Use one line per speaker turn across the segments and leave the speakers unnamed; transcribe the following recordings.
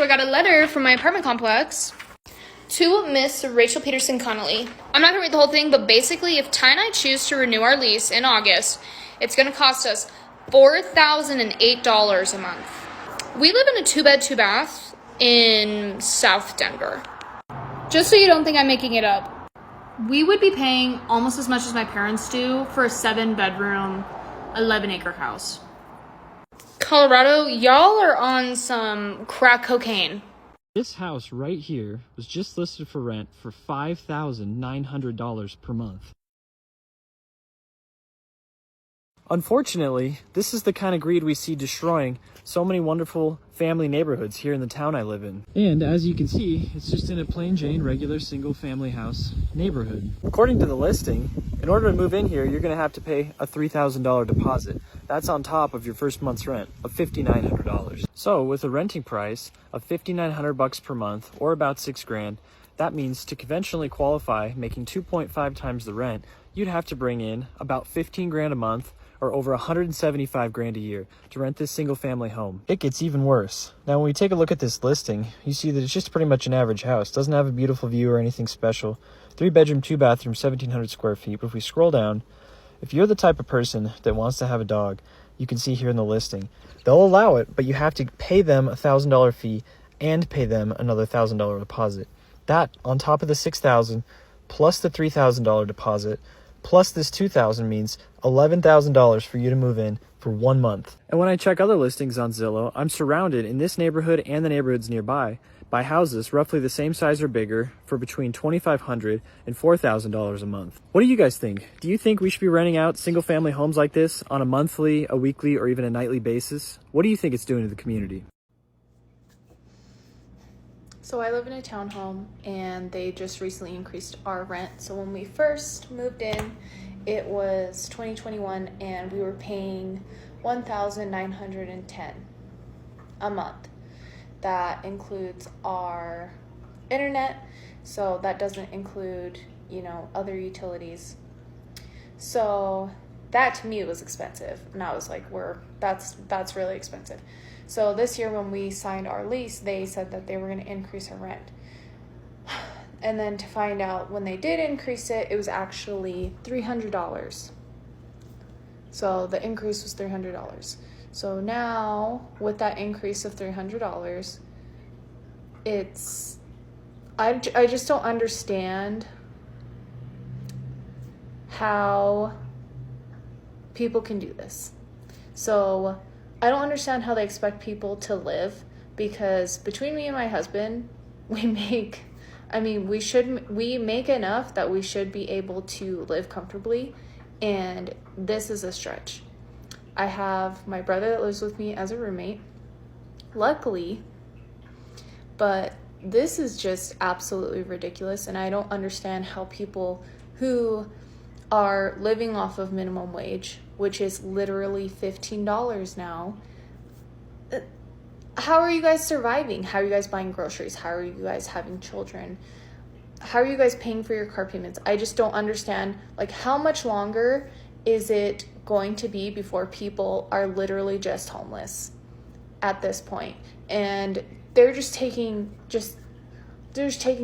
So I got a letter from my apartment complex to Miss Rachel Peterson Connolly. I'm not gonna read the whole thing, but basically, if Ty and I choose to renew our lease in August, it's gonna cost us $4,008 a month. We live in a 2-bed, 2-bath in South Denver. Just so you don't think I'm making it up, we would be paying almost as much as my parents do for a 7-bedroom, 11-acre house. Colorado, y'all are on some crack cocaine.
This house right here was just listed for rent for $5,900 per month. Unfortunately, this is the kind of greed we see destroying so many wonderful family neighborhoods here in the town I live in. And as you can see, it's just in a plain Jane, regular single family house neighborhood. According to the listing, in order to move in here, you're going to have to pay a $3,000 deposit. That's on top of your first month's rent of $5,900. So with a renting price of $5,900 per month, or about $6,000, that means to conventionally qualify, making 2.5 times the rent, you'd have to bring in about $15,000 a month, or over $175,000 a year to rent this single family home. It gets even worse. Now when we take a look at this listing, you see that it's just pretty much an average house. Doesn't have a beautiful view or anything special. 3-bedroom, 2-bathroom, 1,700 square feet. But if we scroll down, if you're the type of person that wants to have a dog, you can see here in the listing, they'll allow it, but you have to pay them a $1,000 fee and pay them another $1,000 deposit. That on top of the $6,000 plus the $3,000 deposit plus this $2,000 means $11,000 for you to move in for 1 month. And when I check other listings on Zillow, I'm surrounded in this neighborhood and the neighborhoods nearby by houses roughly the same size or bigger for between $2,500 and $4,000 a month. What do you guys think? Do you think we should be renting out single family homes like this on a monthly, a weekly, or even a nightly basis? What do you think it's doing to the community?
So I live in a townhome and they just recently increased our rent. So when we first moved in, it was 2021 and we were paying $1,910 a month. That includes our internet, so that doesn't include, other utilities. So that to me was expensive, and I was like, that's really expensive. So this year when we signed our lease, they said that they were going to increase our rent. And then to find out when they did increase it, it was actually $300. So the increase was $300. So now with that increase of $300, I just don't understand how people can do this. So I don't understand how they expect people to live, because between me and my husband, we make enough that we should be able to live comfortably, and this is a stretch. I have my brother that lives with me as a roommate, luckily, but this is just absolutely ridiculous, and I don't understand how people who are living off of minimum wage, which is literally $15 now, how are you guys surviving? How are you guys buying groceries? How are you guys having children? How are you guys paying for your car payments? I just don't understand, how much longer is it going to be before people are literally just homeless at this point? And they're just taking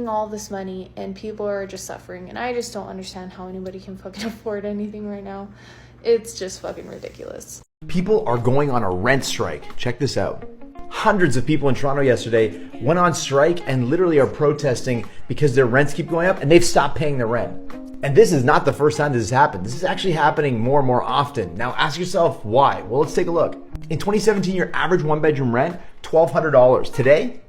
all this money and people are just suffering. And I just don't understand how anybody can fucking afford anything right now. It's just fucking ridiculous.
People are going on a rent strike. Check this out. Hundreds of people in Toronto yesterday went on strike and literally are protesting because their rents keep going up and they've stopped paying their rent. And this is not the first time this has happened. This is actually happening more and more often. Now ask yourself why. Well, let's take a look. In 2017, your average 1-bedroom rent, $1,200. Today,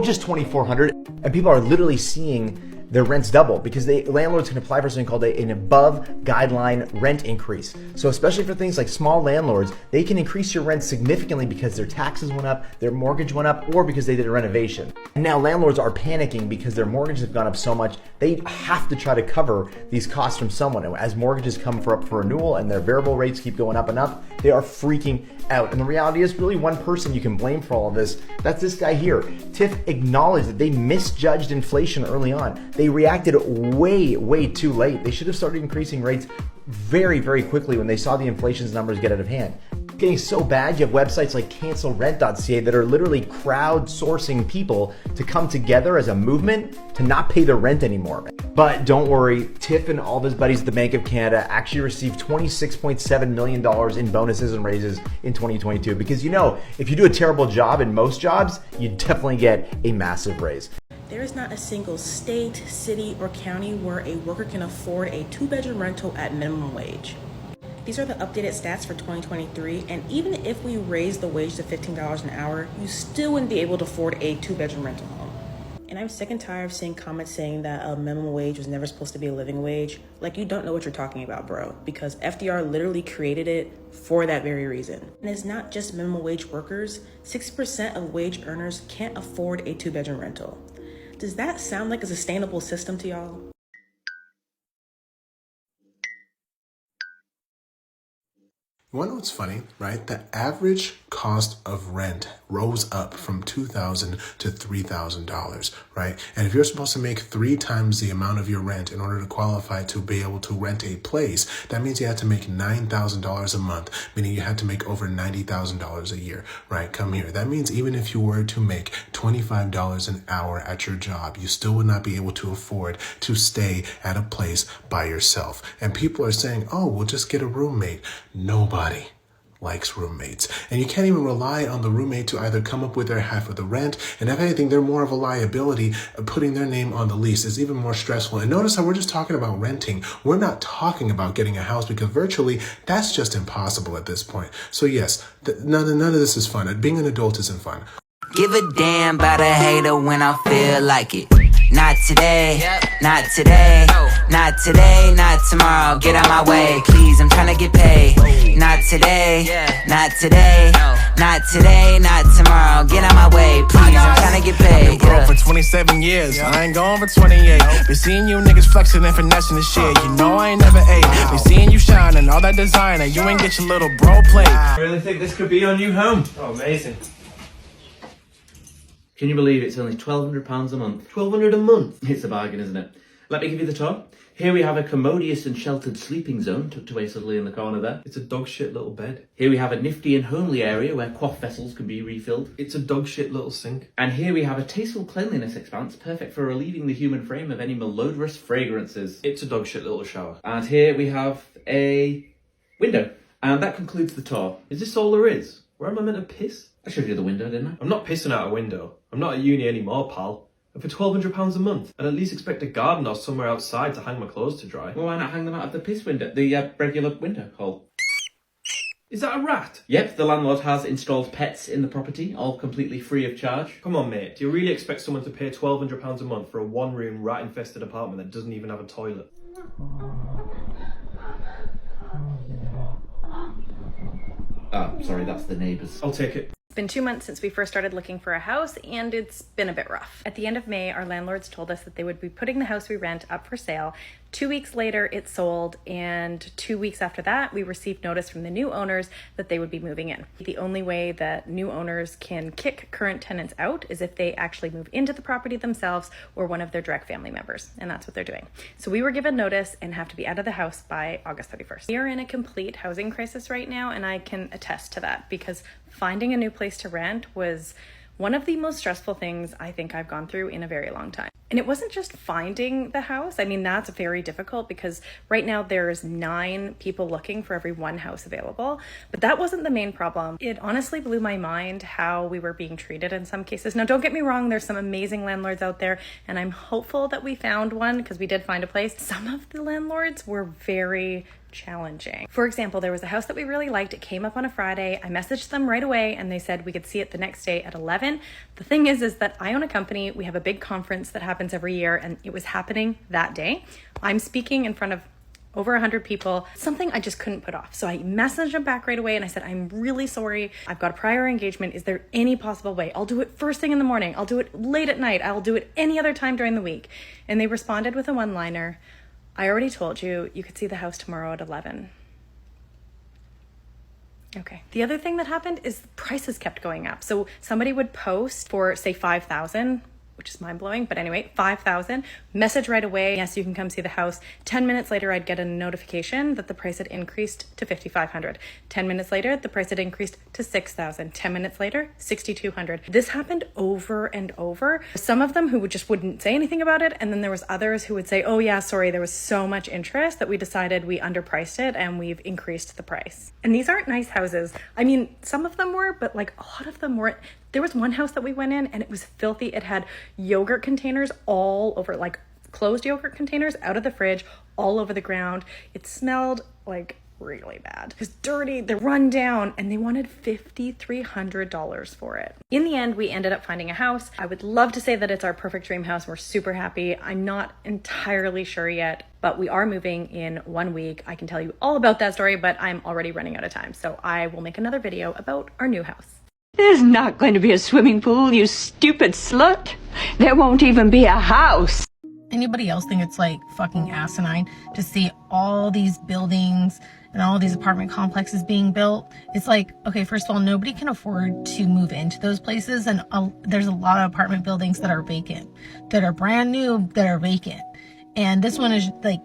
just $2,400. And people are literally seeing their rents double because landlords can apply for something called an above guideline rent increase. So especially for things like small landlords, they can increase your rent significantly because their taxes went up, their mortgage went up, or because they did a renovation. And now landlords are panicking because their mortgages have gone up so much, they have to try to cover these costs from someone. And as mortgages come up for renewal and their variable rates keep going up and up, they are freaking out. And the reality is really one person you can blame for all of this. That's this guy here. TIFF acknowledged that they misjudged inflation early on. They reacted way too late. They should have started increasing rates very quickly when they saw the inflation numbers get out of hand. Getting so bad, you have websites like cancelrent.ca that are literally crowdsourcing people to come together as a movement to not pay their rent anymore. But don't worry, Tiff and all of his buddies at the Bank of Canada actually received $26.7 million in bonuses and raises in 2022 because if you do a terrible job in most jobs, you definitely get a massive raise.
There is not a single state, city, or county where a worker can afford a 2-bedroom rental at minimum wage. These are the updated stats for 2023, and even if we raise the wage to $15 an hour, you still wouldn't be able to afford a 2-bedroom rental home. And I'm sick and tired of seeing comments saying that a minimum wage was never supposed to be a living wage. Like, you don't know what you're talking about, bro, because FDR literally created it for that very reason. And it's not just minimum wage workers. 6% of wage earners can't afford a 2-bedroom rental. Does that sound like a sustainable system to y'all?
You want to know what's funny, right? The average cost of rent rose up from $2,000 to $3,000, right? And if you're supposed to make 3 times the amount of your rent in order to qualify to be able to rent a place, that means you had to make $9,000 a month, meaning you had to make over $90,000 a year, right? Come here. That means even if you were to make $25 an hour at your job, you still would not be able to afford to stay at a place by yourself. And people are saying, oh, we'll just get a roommate. Nobody likes roommates. And you can't even rely on the roommate to either come up with their half of the rent. And if anything, they're more of a liability. Putting their name on the lease is even more stressful. And notice how we're just talking about renting. We're not talking about getting a house because virtually that's just impossible at this point. So yes, none of this is fun. Being an adult isn't fun.
Give a damn about a hater when I feel like it. Not today, not today, not today, not tomorrow. Get out my way, please, I'm tryna get paid. Not today, not today, not today, not tomorrow. Get out my way, please, I'm tryna get paid.
I've been broke for 27 years, I ain't going for 28. Been seeing you niggas flexing and finessing the shit. You know I ain't never ate. Been seeing you shining, all that designer. You ain't get your little bro plate.
I really think this could be your new home. Oh, amazing.
Can you believe it's only £1,200 a month?
$1,200 a month?
It's a bargain, isn't it? Let me give you the tour. Here we have a commodious and sheltered sleeping zone tucked away subtly in the corner there.
It's a dog shit little bed.
Here we have a nifty and homely area where quaff vessels can be refilled.
It's a dog shit little sink.
And here we have a tasteful cleanliness expanse perfect for relieving the human frame of any malodorous fragrances.
It's a dog shit little shower.
And here we have a window. And that concludes the tour.
Is this all there is? Where am I meant to piss?
I showed you the window, didn't I?
I'm not pissing out a window. I'm not at uni anymore, pal. And for £1,200 a month, I'd at least expect a garden or somewhere outside to hang my clothes to dry.
Well, why not hang them out of the piss window, the regular window hole?
Is that a rat?
Yep, the landlord has installed pets in the property, all completely free of charge.
Come on, mate. Do you really expect someone to pay £1,200 a month for a one-room, rat-infested apartment that doesn't even have a toilet?
Oh, sorry, that's the neighbours.
I'll take it.
It's been 2 months since we first started looking for a house, and it's been a bit rough. At the end of May, our landlords told us that they would be putting the house we rent up for sale. 2 weeks later, it sold, and 2 weeks after that, we received notice from the new owners that they would be moving in. The only way that new owners can kick current tenants out is if they actually move into the property themselves or one of their direct family members, and that's what they're doing. So we were given notice and have to be out of the house by August 31st. We are in a complete housing crisis right now, and I can attest to that because finding a new place to rent was one of the most stressful things I think I've gone through in a very long time. And it wasn't just finding the house. I mean, that's very difficult because right now there's 9 people looking for every 1 house available. But that wasn't the main problem. It honestly blew my mind how we were being treated in some cases. Now, don't get me wrong, there's some amazing landlords out there, and I'm hopeful that we found one because we did find a place. Some of the landlords were very challenging. For example, there was a house that we really liked. It came up on a Friday. I messaged them right away and they said we could see it the next day at 11. The thing is that I own a company. We have a big conference that happens every year and it was happening that day. I'm speaking in front of over 100 people, something I just couldn't put off. So I messaged them back right away and I said, I'm really sorry. I've got a prior engagement. Is there any possible way? I'll do it first thing in the morning. I'll do it late at night. I'll do it any other time during the week. And they responded with a one-liner. I already told you, you could see the house tomorrow at 11. Okay. The other thing that happened is the prices kept going up. So somebody would post for say 5,000 which is mind-blowing. But anyway, $5,000. Message right away, yes, you can come see the house. 10 minutes later, I'd get a notification that the price had increased to $5,500. 10 minutes later, the price had increased to $6,000. 10 minutes later, $6,200. This happened over and over. Some of them who wouldn't say anything about it, and then there was others who would say, oh yeah, sorry, there was so much interest that we decided we underpriced it and we've increased the price. And these aren't nice houses. I mean, some of them were, but like a lot of them weren't. There was one house that we went in and it was filthy. It had yogurt containers all over, like closed yogurt containers out of the fridge, all over the ground. It smelled like really bad. It was dirty, they're run down, and they wanted $5,300 for it. In the end, we ended up finding a house. I would love to say that it's our perfect dream house. We're super happy. I'm not entirely sure yet, but we are moving in 1 week. I can tell you all about that story, but I'm already running out of time. So I will make another video about our new house.
There's not going to be a swimming pool, you stupid slut. There won't even be a house.
Anybody else think it's like fucking asinine to see all these buildings and all these apartment complexes being built? It's like, okay, first of all, nobody can afford to move into those places, and there's a lot of apartment buildings that are vacant, that are brand new, that are vacant. And this one is like,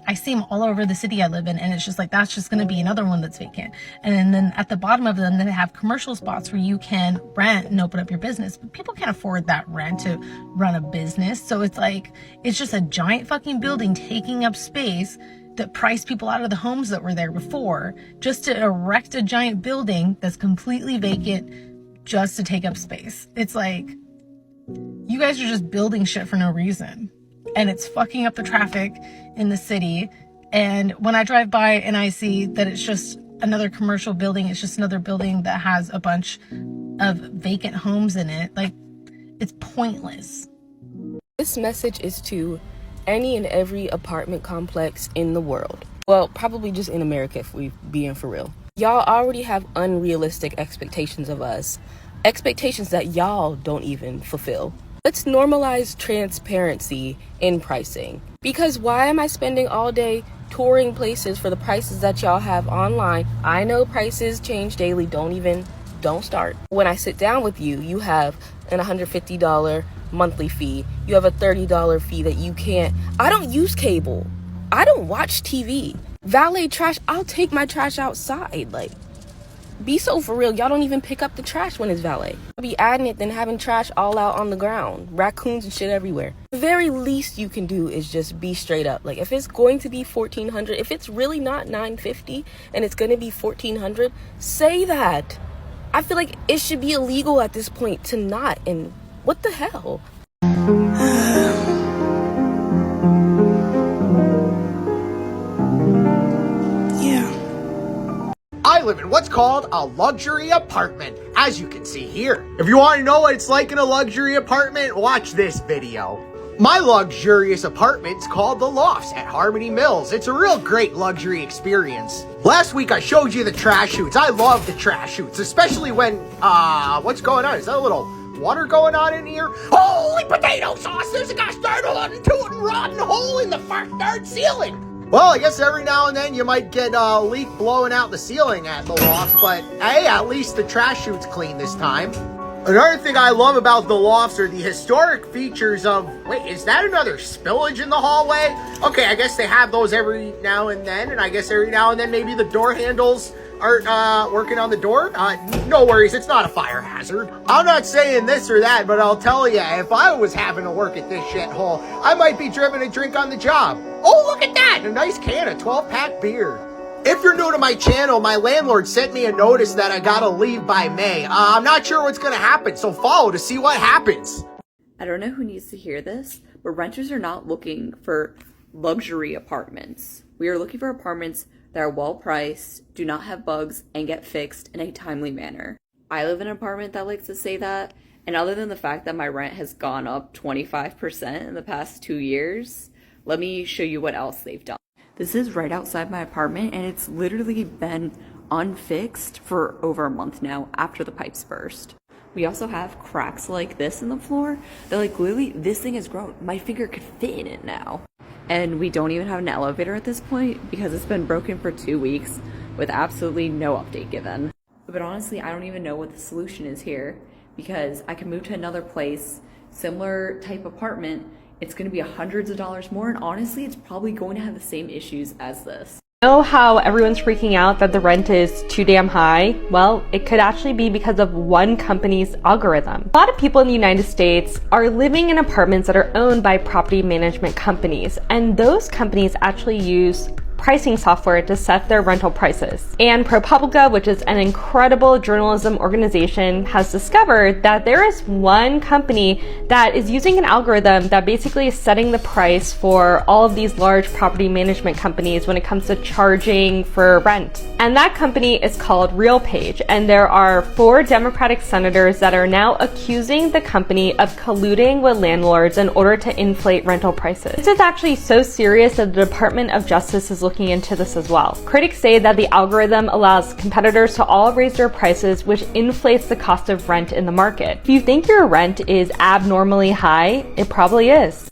I see them all over the city I live in, and it's just like, that's just going to be another one that's vacant. And then at the bottom of them, they have commercial spots where you can rent and open up your business. But people can't afford that rent to run a business. So it's like, it's just a giant fucking building taking up space that priced people out of the homes that were there before, just to erect a giant building that's completely vacant just to take up space. It's like, you guys are just building shit for no reason. And it's fucking up the traffic in the city. And when I drive by and I see that it's just another commercial building, it's just another building that has a bunch of vacant homes in it, like, it's pointless.
This message is to any and every apartment complex in the world. Well, probably just in America if we being for real. Y'all already have unrealistic expectations of us. Expectations that y'all don't even fulfill. Let's normalize transparency in pricing. Because why am I spending all day touring places for the prices that y'all have online? I know prices change daily. Don't start. When I sit down with you, you have an $150 monthly fee. You have a $30 fee that you can't. I don't use cable. I don't watch TV. Valet trash, I'll take my trash outside. Like, be so for real. Y'all don't even pick up the trash when it's valet. I'll be adding it than having trash all out on the ground. Raccoons and shit everywhere. The very least you can do is just be straight up. Like, if it's going to be $1,400, if it's really not $950 and it's going to be $1,400, say that. I feel like it should be illegal at this point to not. And what the hell?
I live in what's called a luxury apartment, as you can see here. If you want to know what it's like in a luxury apartment, watch this video. My luxurious apartment's called The Lofts at Harmony Mills. It's a real great luxury experience. Last week I showed you the trash chutes. I love the trash chutes, especially when, what's going on? Is that a little water going on in here? Holy potato sauce! There's a gosh darn rotten hole in the third ceiling! Well, I guess every now and then you might get a leak blowing out the ceiling at the Lofts, but hey, at least the trash chute's clean this time. Another thing I love about the Lofts are the historic features of, wait, is that another spillage in the hallway? Okay, I guess they have those every now and then, and I guess every now and then maybe the door handles aren't working on the door. No worries, it's not a fire hazard. I'm not saying this or that, but I'll tell you, if I was having to work at this shithole, I might be driven a drink on the job. Oh, look at that! A nice can of 12-pack beer. If you're new to my channel, my landlord sent me a notice that I gotta leave by May. I'm not sure what's gonna happen, so follow to see what happens.
I don't know who needs to hear this, but renters are not looking for luxury apartments. We are looking for apartments that are well priced, do not have bugs, and get fixed in a timely manner. I live in an apartment that likes to say that, and other than the fact that my rent has gone up 25% in the past 2 years, let me show you what else they've done. This is right outside my apartment, and it's literally been unfixed for over a month now after the pipes burst. We also have cracks like this in the floor. They're like, literally, this thing has grown. My finger could fit in it now. And we don't even have an elevator at this point because it's been broken for 2 weeks with absolutely no update given. But honestly, I don't even know what the solution is here because I can move to another place, similar type apartment, it's going to be hundreds of dollars more, and honestly, it's probably going to have the same issues as this.
Know how everyone's freaking out that the rent is too damn high? Well, it could actually be because of one company's algorithm. A lot of people in the United States are living in apartments that are owned by property management companies, and those companies actually use pricing software to set their rental prices. And ProPublica, which is an incredible journalism organization, has discovered that there is one company that is using an algorithm that basically is setting the price for all of these large property management companies when it comes to charging for rent. And that company is called RealPage, and there are 4 Democratic senators that are now accusing the company of colluding with landlords in order to inflate rental prices. This is actually so serious that the Department of Justice is looking into this as well. Critics say that the algorithm allows competitors to all raise their prices, which inflates the cost of rent in the market. If you think your rent is abnormally high, it probably is.